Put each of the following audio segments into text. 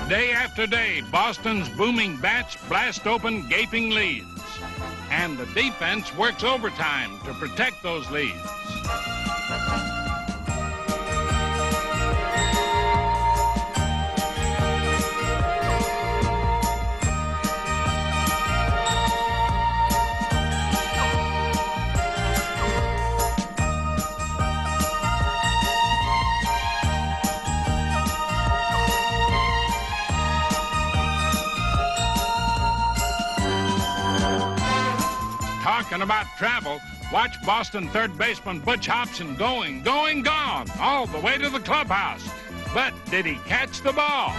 Day after day, Boston's booming bats blast open gaping leads. And the defense works overtime to protect those leads. Talking about travel, watch Boston third baseman Butch Hobson gone, all the way to the clubhouse. But did he catch the ball?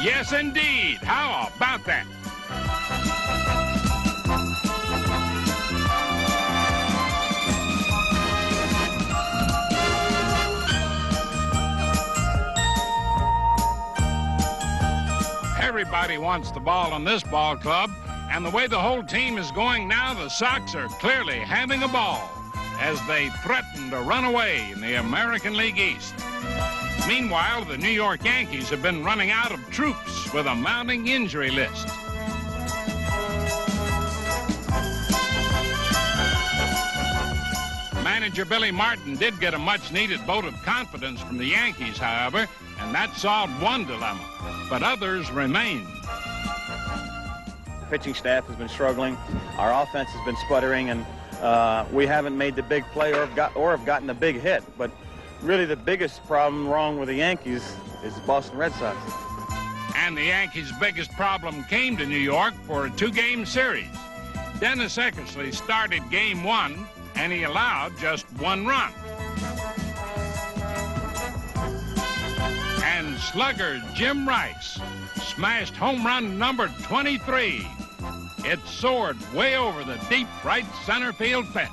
Yes, indeed. How about that? Everybody wants the ball in this ball club, and the way the whole team is going now, the Sox are clearly having a ball as they threaten to run away in the American League East. Meanwhile, the New York Yankees have been running out of troops with a mounting injury list. Manager Billy Martin did get a much-needed vote of confidence from the Yankees, however, and that solved one dilemma, but others remain. The pitching staff has been struggling. Our offense has been sputtering, and we haven't made the big play or have gotten the big hit. But really the biggest problem wrong with the Yankees is the Boston Red Sox. And the Yankees' biggest problem came to New York for a two-game series. Dennis Eckersley started game one, and he allowed just one run. And slugger Jim Rice smashed home run number 23. It soared way over the deep right center field fence.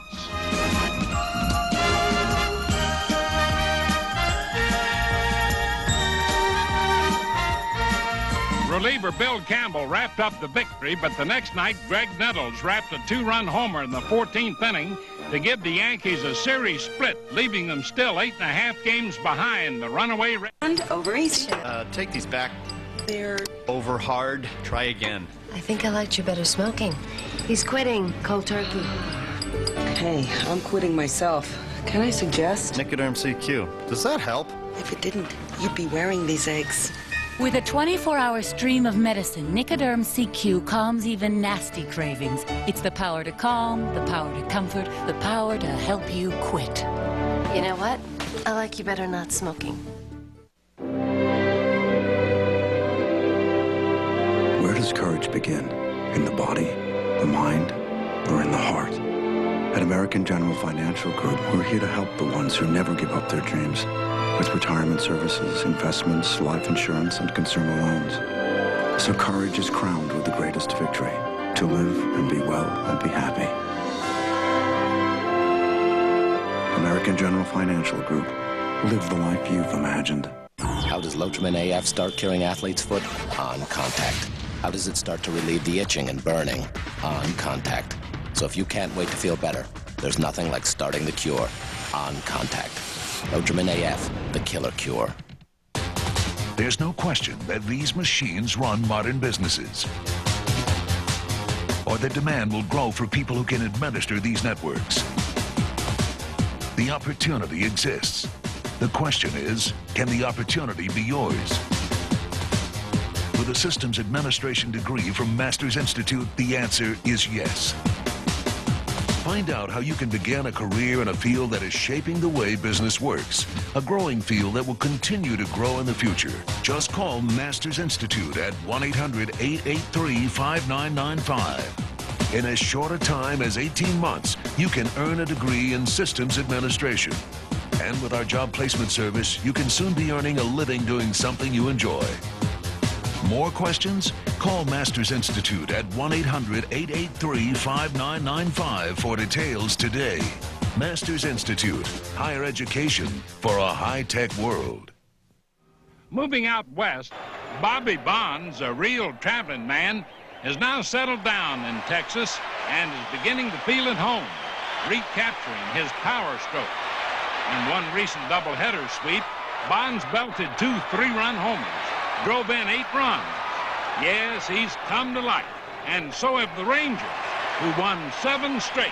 Reliever Bill Campbell wrapped up the victory, but the next night, Greg Nettles wrapped a two-run homer in the 14th inning to give the Yankees a series split, leaving them still 8.5 games behind the runaway Reds. And over east. Take these back. They're over hard. Try again. I think I liked you better smoking. He's quitting cold turkey. Hey, I'm quitting myself. Can I suggest? Nicoderm CQ. Does that help? If it didn't, you'd be wearing these eggs. With a 24-hour stream of medicine, Nicoderm CQ calms even nasty cravings. It's the power to calm, the power to comfort, the power to help you quit. You know what? I like you better not smoking. Where does courage begin? In the body, the mind, or in the heart? At American General Financial Group, we're here to help the ones who never give up their dreams. With retirement services, investments, life insurance, and consumer loans. So courage is crowned with the greatest victory, to live and be well and be happy. American General Financial Group. Live the life you've imagined. How does Lotrimin AF start curing athlete's foot? On contact. How does it start to relieve the itching and burning? On contact. So if you can't wait to feel better, there's nothing like starting the cure on contact. Lotrimin AF, the killer cure. There's no question that these machines run modern businesses, or the demand will grow for people who can administer these networks. The opportunity exists. The question is, can the opportunity be yours? With a systems administration degree from Masters Institute, the answer is yes. Find out how you can begin a career in a field that is shaping the way business works. A growing field that will continue to grow in the future. Just call Masters Institute at 1-800-883-5995. In as short a time as 18 months, you can earn a degree in systems administration. And with our job placement service, you can soon be earning a living doing something you enjoy. More questions? Call Masters Institute at 1-800-883-5995 for details today. Masters Institute, higher education for a high-tech world. Moving out west, Bobby Bonds, a real traveling man, has now settled down in Texas and is beginning to feel at home, recapturing his power stroke. In one recent doubleheader sweep, Bonds belted 2 3-run homers, drove in 8 runs. Yes, he's come to life, and so have the Rangers, who won 7 straight.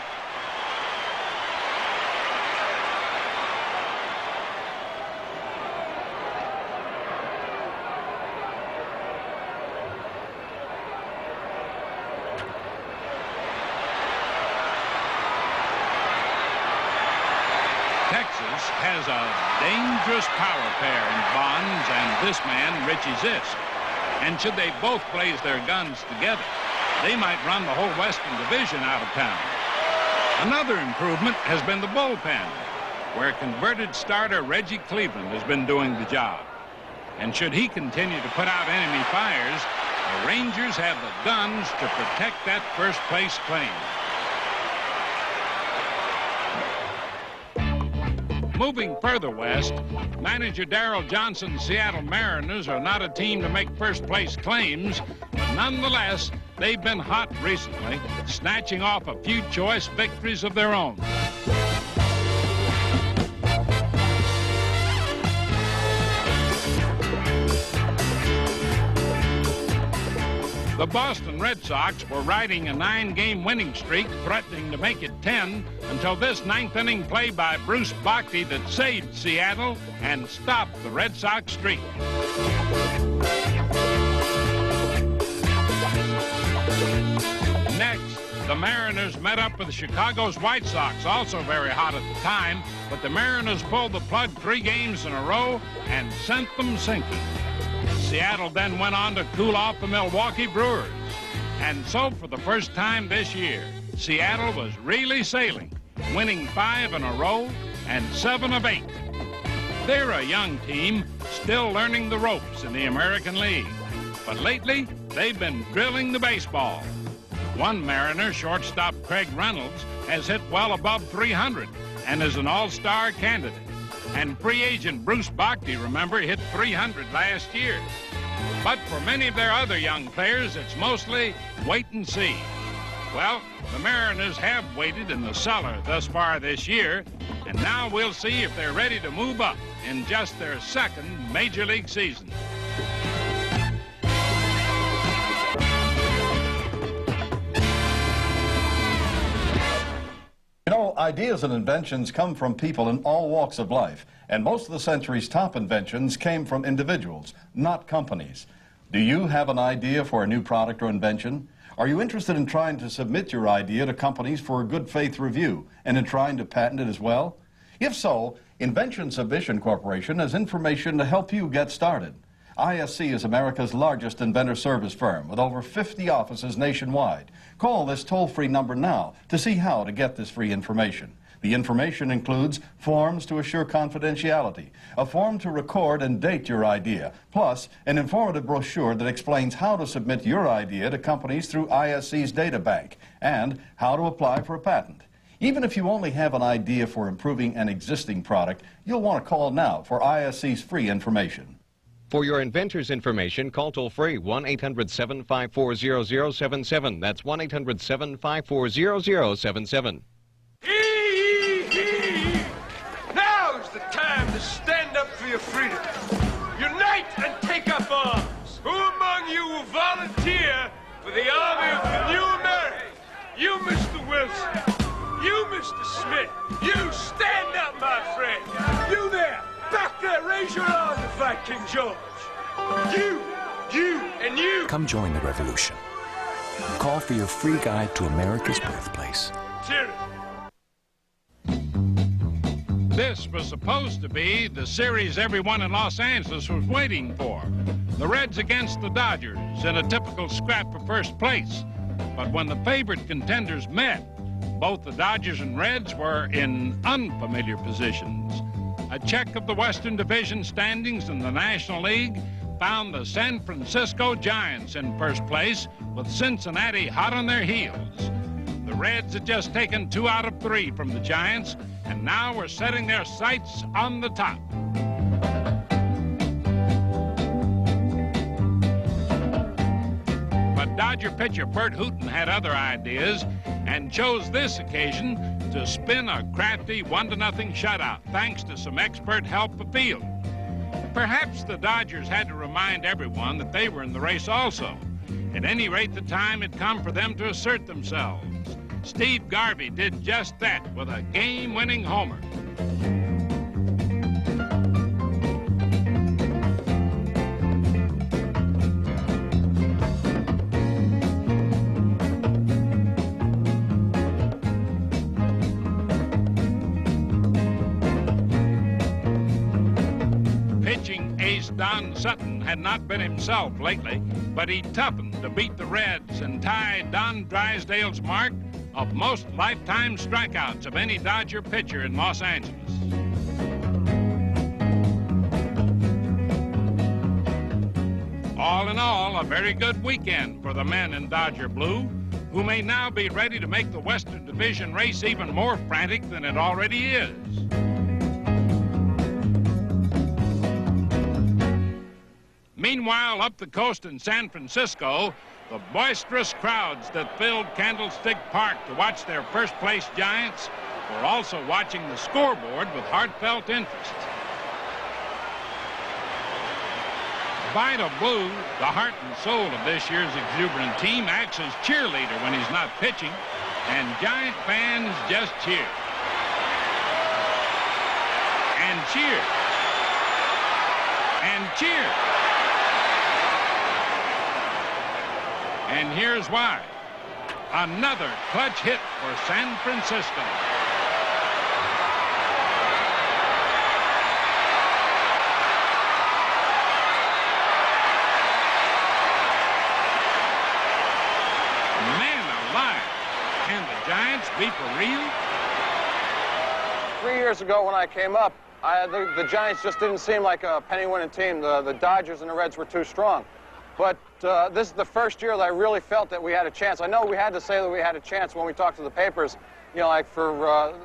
Texas has a dangerous power pair in Bonds and this man, Richie Zisk. And should they both blaze their guns together, they might run the whole Western Division out of town. Another improvement has been the bullpen, where converted starter Reggie Cleveland has been doing the job. And should he continue to put out enemy fires, the Rangers have the guns to protect that first place claim. Moving further west, manager Darrell Johnson's Seattle Mariners are not a team to make first-place claims, but nonetheless, they've been hot recently, snatching off a few choice victories of their own. The Boston Red Sox were riding a 9-game winning streak, threatening to make it 10, until this 9th-inning play by Bruce Bochy that saved Seattle and stopped the Red Sox streak. Next, the Mariners met up with Chicago's White Sox, also very hot at the time, but the Mariners pulled the plug 3 games in a row and sent them sinking. Seattle then went on to cool off the Milwaukee Brewers. And so for the first time this year, Seattle was really sailing, winning 5 in a row and 7 of 8. They're a young team, still learning the ropes in the American League. But lately, they've been drilling the baseball. One Mariner, shortstop Craig Reynolds, has hit well above 300 and is an all-star candidate. And free agent Bruce Bochy, remember, hit 300 last year. But for many of their other young players, it's mostly wait and see. Well, the Mariners have waited in the cellar thus far this year, and now we'll see if they're ready to move up in just their second Major League season. You know, ideas and inventions come from people in all walks of life, and most of the century's top inventions came from individuals, not companies. Do you have an idea for a new product or invention? Are you interested in trying to submit your idea to companies for a good faith review and in trying to patent it as well? If so, Invention Submission Corporation has information to help you get started. ISC is America's largest inventor service firm with over 50 offices nationwide. Call this toll-free number now to see how to get this free information. The information includes forms to assure confidentiality, a form to record and date your idea, plus an informative brochure that explains how to submit your idea to companies through ISC's data bank and how to apply for a patent. Even if you only have an idea for improving an existing product, you'll want to call now for ISC's free information. For your inventor's information, call toll-free 1-800-754-0077. That's 1-800-754-0077. Now's the time to stand up for your freedom. Unite and take up arms. Who among you will volunteer for the army of the new America? You, Mr. Wilson. You, Mr. Smith. You, stand up, my friend. You there. Back there, raise your arm to fight King George. You, and you. Come join the revolution. Call for your free guide to America's birthplace. This was supposed to be the series everyone in Los Angeles was waiting for. The Reds against the Dodgers in a typical scrap for first place. But when the favorite contenders met, both the Dodgers and Reds were in unfamiliar positions. A check of the Western Division standings in the National League found the San Francisco Giants in first place, with Cincinnati hot on their heels. The Reds had just taken 2 out of 3 from the Giants, and now were setting their sights on the top. But Dodger pitcher Bert Hooton had other ideas and chose this occasion to spin a crafty 1-0 shutout thanks to some expert help afield. Perhaps the Dodgers had to remind everyone that they were in the race also. At any rate, the time had come for them to assert themselves. Steve Garvey did just that with a game-winning homer. Pitching ace Don Sutton had not been himself lately, but he toughened to beat the Reds and tie Don Drysdale's mark of most lifetime strikeouts of any Dodger pitcher in Los Angeles. All in all, a very good weekend for the men in Dodger blue, who may now be ready to make the Western Division race even more frantic than it already is. Meanwhile, up the coast in San Francisco, the boisterous crowds that filled Candlestick Park to watch their first-place Giants were also watching the scoreboard with heartfelt interest. Vida Blue, the heart and soul of this year's exuberant team, acts as cheerleader when he's not pitching, and Giant fans just cheer. And cheer. And cheer. And here's why. Another clutch hit for San Francisco. Man alive. Can the Giants be for real? 3 years ago when I came up, the Giants just didn't seem like a penny-winning team. The Dodgers and the Reds were too strong. But this is the first year that I really felt that we had a chance. I know we had to say that we had a chance when we talked to the papers, you know, like for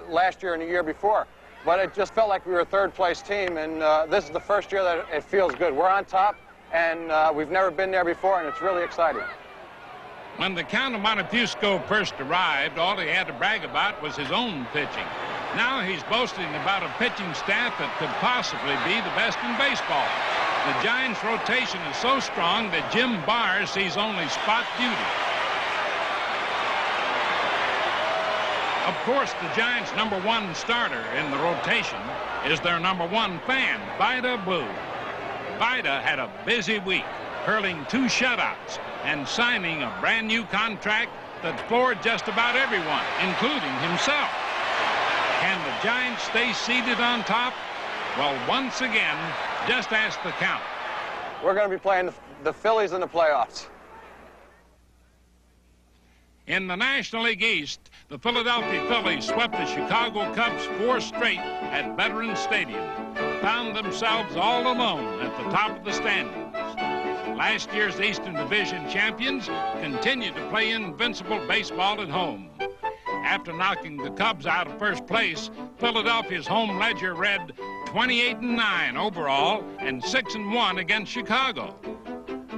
last year and the year before. But it just felt like we were a third-place team, and this is the first year that it feels good. We're on top, and we've never been there before, and it's really exciting. When the Count of Montefusco first arrived, all he had to brag about was his own pitching. Now he's boasting about a pitching staff that could possibly be the best in baseball. The Giants' rotation is so strong that Jim Barr sees only spot duty. Of course, the Giants' #1 starter in the rotation is their #1 fan, Vida Blue. Vida had a busy week, hurling 2 shutouts and signing a brand new contract that floored just about everyone, including himself. Can the Giants stay seated on top? Well, once again, just ask the Count. We're going to be playing the Phillies in the playoffs. In the National League East, the Philadelphia Phillies swept the Chicago Cubs 4 straight at Veterans Stadium, found themselves all alone at the top of the standings. Last year's Eastern Division champions continued to play invincible baseball at home. After knocking the Cubs out of first place, Philadelphia's home ledger read 28-9 overall and 6-1 against Chicago.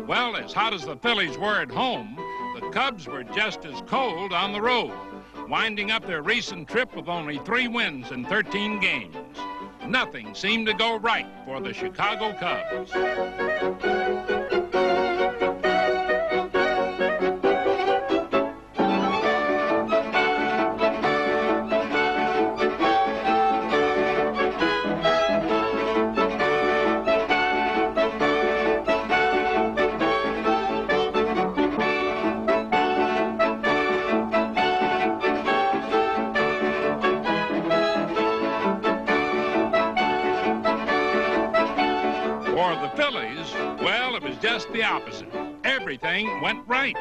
Well, as hot as the Phillies were at home, the Cubs were just as cold on the road, winding up their recent trip with only 3 wins in 13 games. Nothing seemed to go right for the Chicago Cubs. For the Phillies, well, it was just the opposite. Everything went right.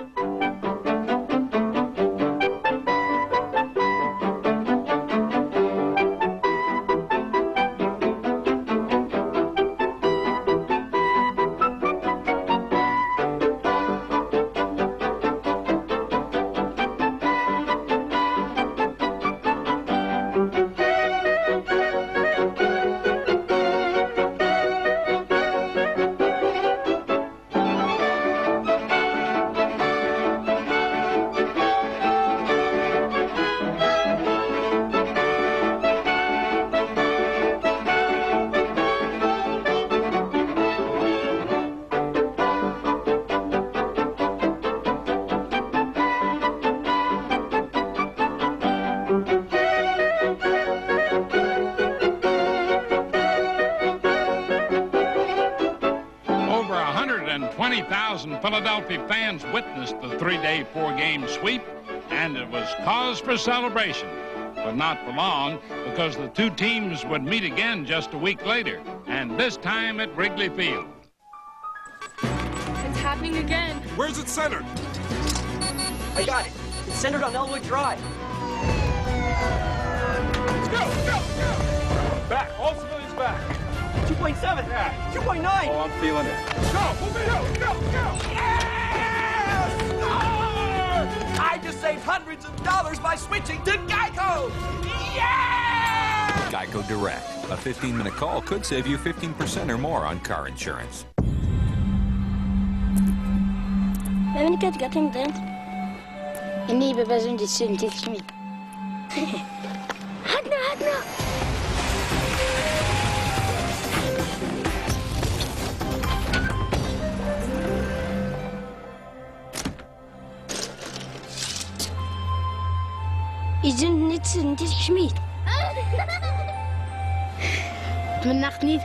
30,000 Philadelphia fans witnessed the three-day, four-game sweep, and it was cause for celebration. But not for long, because the two teams would meet again just a week later, and this time at Wrigley Field. It's happening again. Where's it centered? I got it. It's centered on Elwood Drive. Go! Back. All civilians back. 2.7. Yeah. 2.9. Oh, I'm feeling it. Go! Move it! Go! Yes! Oh! I just saved hundreds of dollars by switching to Geico. Yeah! Geico Direct. A 15-minute call could save you 15% or more on car insurance. Ben ik het getting dent. En nee, we zijn dit zin dit schmid. Hadna. Isn't niet zin dit schmid. Mijn nacht niet.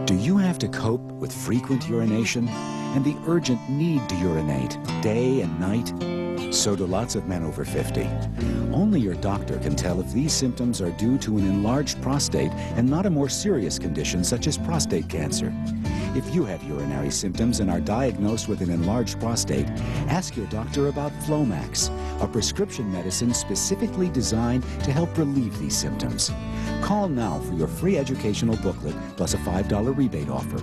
Do you have to cope with frequent urination and the urgent need to urinate day and night? So do lots of men over 50. Only your doctor can tell if these symptoms are due to an enlarged prostate and not a more serious condition such as prostate cancer. If you have urinary symptoms and are diagnosed with an enlarged prostate, ask your doctor about Flomax, a prescription medicine specifically designed to help relieve these symptoms. Call now for your free educational booklet plus a $5 rebate offer.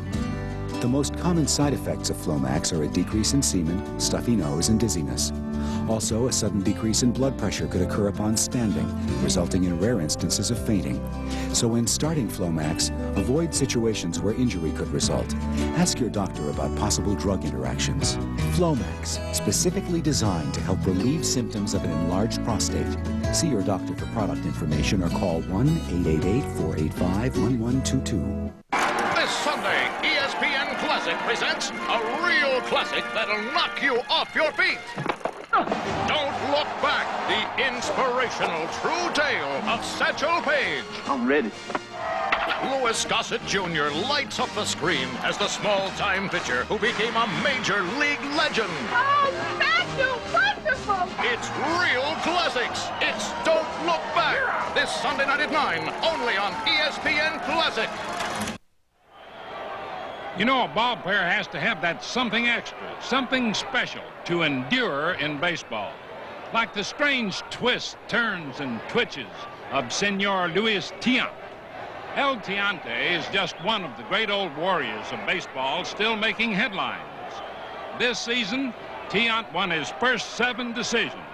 The most common side effects of Flomax are a decrease in semen, stuffy nose, and dizziness. Also, a sudden decrease in blood pressure could occur upon standing, resulting in rare instances of fainting. So when starting Flomax, avoid situations where injury could result. Ask your doctor about possible drug interactions. Flomax, specifically designed to help relieve symptoms of an enlarged prostate. See your doctor for product information or call 1-888-485-1122. This Sunday, ESPN Classic presents a real classic that'll knock you off your feet. Don't Look Back, the inspirational true tale of Satchel Paige. I'm ready. Louis Gossett Jr. lights up the screen as the small-time pitcher who became a major league legend. Oh, Satchel, wonderful! It's real classics. It's Don't Look Back. This Sunday night at 9, only on ESPN Classic. You know, a ball player has to have that something extra, something special to endure in baseball. Like the strange twists, turns, and twitches of Senor Luis Tiant. El Tiante is just one of the great old warriors of baseball still making headlines. This season, Tiant won his first 7 decisions.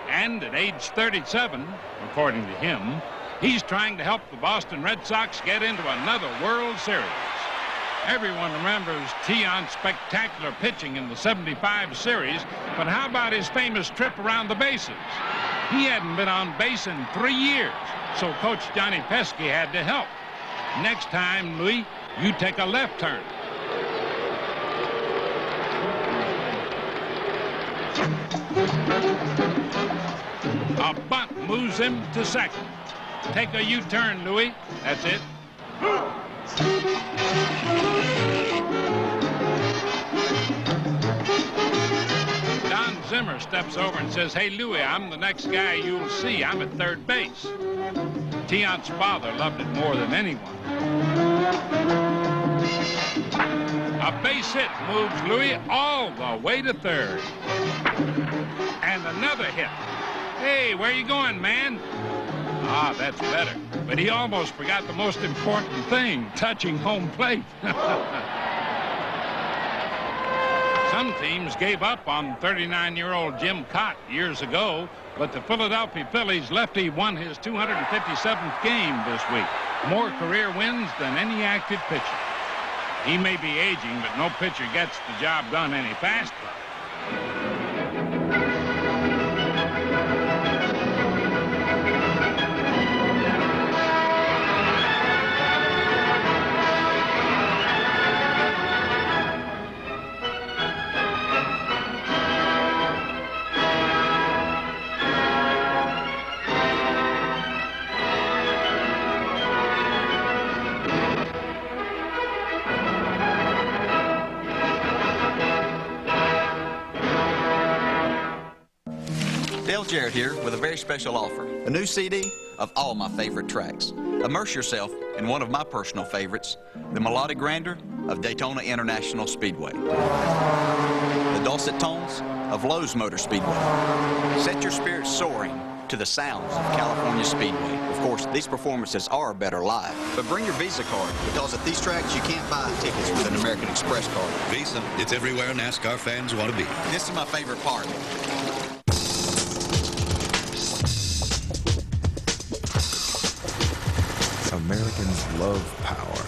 And at age 37, according to him, he's trying to help the Boston Red Sox get into another World Series. Everyone remembers Tiant's spectacular pitching in the '75 series, but how about his famous trip around the bases? He hadn't been on base in 3 years, so Coach Johnny Pesky had to help. Next time, Louis, you take a left turn. A bunt moves him to second. Take a U-turn, Louis. That's it. Don Zimmer steps over and says, "Hey, Louis, I'm the next guy you'll see. I'm at third base." Tiant's father loved it more than anyone. A base hit moves Louis all the way to third. And another hit. "Hey, where you going, man?" Ah, that's better. But he almost forgot the most important thing, touching home plate. Some teams gave up on 39-year-old Jim Cott years ago, but the Philadelphia Phillies lefty won his 257th game this week. More career wins than any active pitcher. He may be aging, but no pitcher gets the job done any faster. Jared here with a very special offer. A new CD of all my favorite tracks. Immerse yourself in one of my personal favorites, the melodic grandeur of Daytona International Speedway. The dulcet tones of Lowe's Motor Speedway. Set your spirits soaring to the sounds of California Speedway. Of course, these performances are better live. But bring your Visa card, because at these tracks you can't buy tickets with an American Express card. Visa, it's everywhere NASCAR fans want to be. This is my favorite part. Americans love power.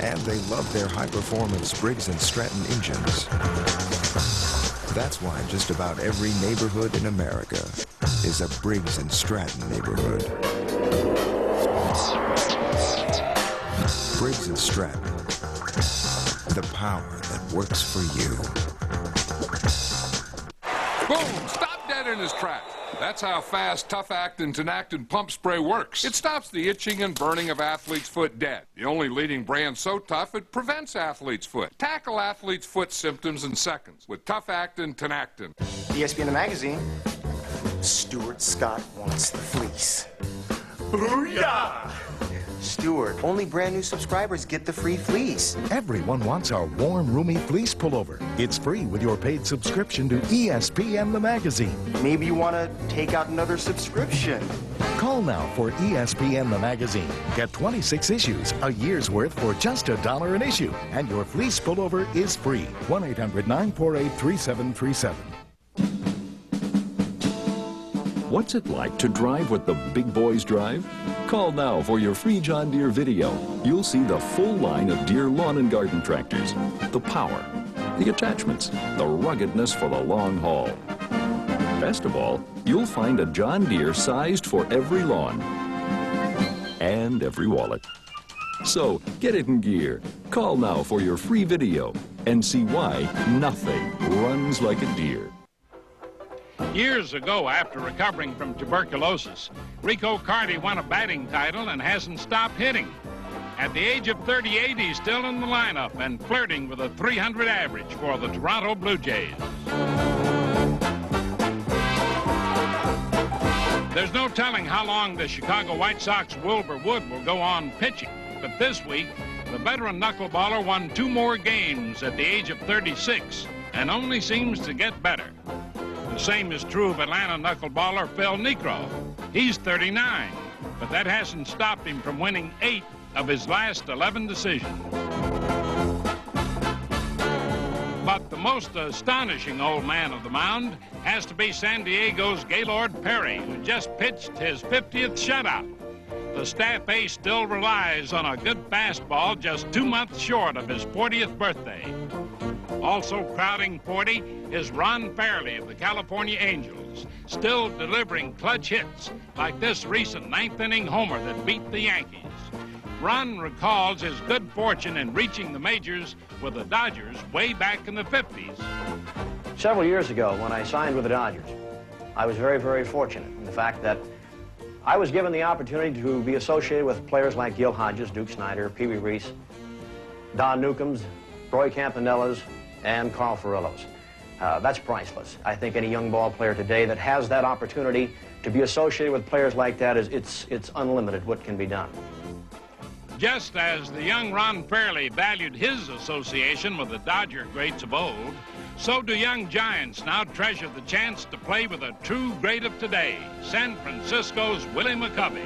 And they love their high-performance Briggs & Stratton engines. That's why just about every neighborhood in America is a Briggs & Stratton neighborhood. Briggs & Stratton. The power that works for you. Boom! Stop dead in his tracks. That's how fast Tough Actin' Tenactin Pump Spray works. It stops the itching and burning of athlete's foot dead. The only leading brand so tough it prevents athlete's foot. Tackle athlete's foot symptoms in seconds with Tough Actin' Tenactin. ESPN the magazine. Stuart Scott wants the fleece. Booyah! Stuart, only brand new subscribers get the free fleece. Everyone wants our warm, roomy fleece pullover. It's free with your paid subscription to ESPN the magazine. Maybe you want to take out another subscription. Call now for ESPN the magazine. Get 26 issues, a year's worth for just $1 an issue. And your fleece pullover is free. 1-800-948-3737. What's it like to drive what the big boys drive? Call now for your free John Deere video. You'll see the full line of Deere lawn and garden tractors. The power, the attachments, the ruggedness for the long haul. Best of all, you'll find a John Deere sized for every lawn and every wallet. So, get it in gear. Call now for your free video and see why nothing runs like a Deere. Years ago, after recovering from tuberculosis, Rico Carty won a batting title and hasn't stopped hitting. At the age of 38, he's still in the lineup and flirting with a .300 average for the Toronto Blue Jays. There's no telling how long the Chicago White Sox Wilbur Wood will go on pitching, but this week, the veteran knuckleballer won 2 more games at the age of 36 and only seems to get better. The same is true of Atlanta knuckleballer Phil Niekro. He's 39, but that hasn't stopped him from winning 8 of his last 11 decisions. But the most astonishing old man of the mound has to be San Diego's Gaylord Perry, who just pitched his 50th shutout. The staff ace still relies on a good fastball just 2 months short of his 40th birthday. Also crowding 40 is Ron Fairley of the California Angels, still delivering clutch hits like this recent 9th-inning homer that beat the Yankees. Ron recalls his good fortune in reaching the majors with the Dodgers way back in the 50s. Several years ago, when I signed with the Dodgers, I was very, very fortunate in the fact that I was given the opportunity to be associated with players like Gil Hodges, Duke Snider, Pee Wee Reese, Don Newcombs, Roy Campanellas, and Carl Furillos. That's priceless. I think any young ball player today that has that opportunity to be associated with players like that, it's unlimited what can be done. Just as the young Ron Fairley valued his association with the Dodger greats of old, so do young Giants now treasure the chance to play with a true great of today, San Francisco's Willie McCovey.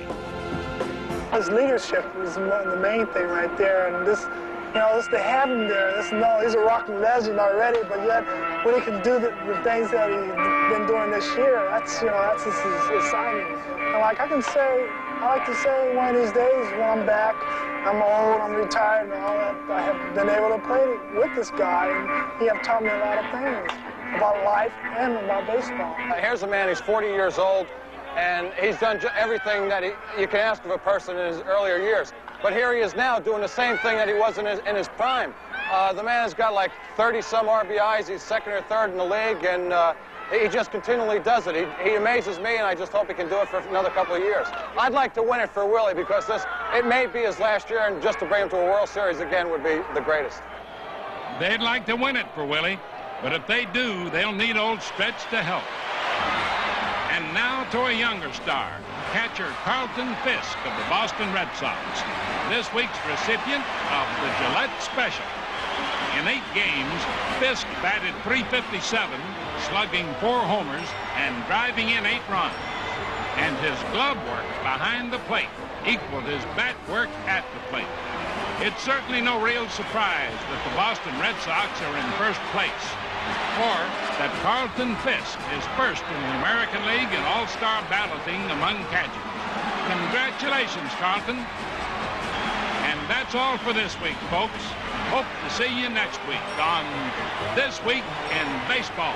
His leadership was the main thing right there, and this, just to have him there, he's a rocking legend already, but yet what he can do the things that he's been doing this year, that's just exciting. And like I like to say one of these days when I'm back, I'm old, I'm retired now, that I have been able to play with this guy, and he have taught me a lot of things about life and about baseball. Here's a man who's 40 years old, and he's done everything that you can ask of a person in his earlier years. But here he is now doing the same thing that he was in his prime. The man has got like 30-some RBIs. He's second or third in the league, and he just continually does it. He amazes me, and I just hope he can do it for another couple of years. I'd like to win it for Willie because it may be his last year, and just to bring him to a World Series again would be the greatest. They'd like to win it for Willie, but if they do, they'll need old Stretch to help. now to a younger star, catcher Carlton Fisk of the Boston Red Sox, this week's recipient of the Gillette Special. In 8 games, Fisk batted .357, slugging 4 homers and driving in 8 runs. And his glove work behind the plate equaled his bat work at the plate. It's certainly no real surprise that the Boston Red Sox are in first place, or that Carlton Fisk is first in the American League in all-star balloting among catchers. Congratulations, Carlton. And that's all for this week, folks. Hope to see you next week on This Week in Baseball.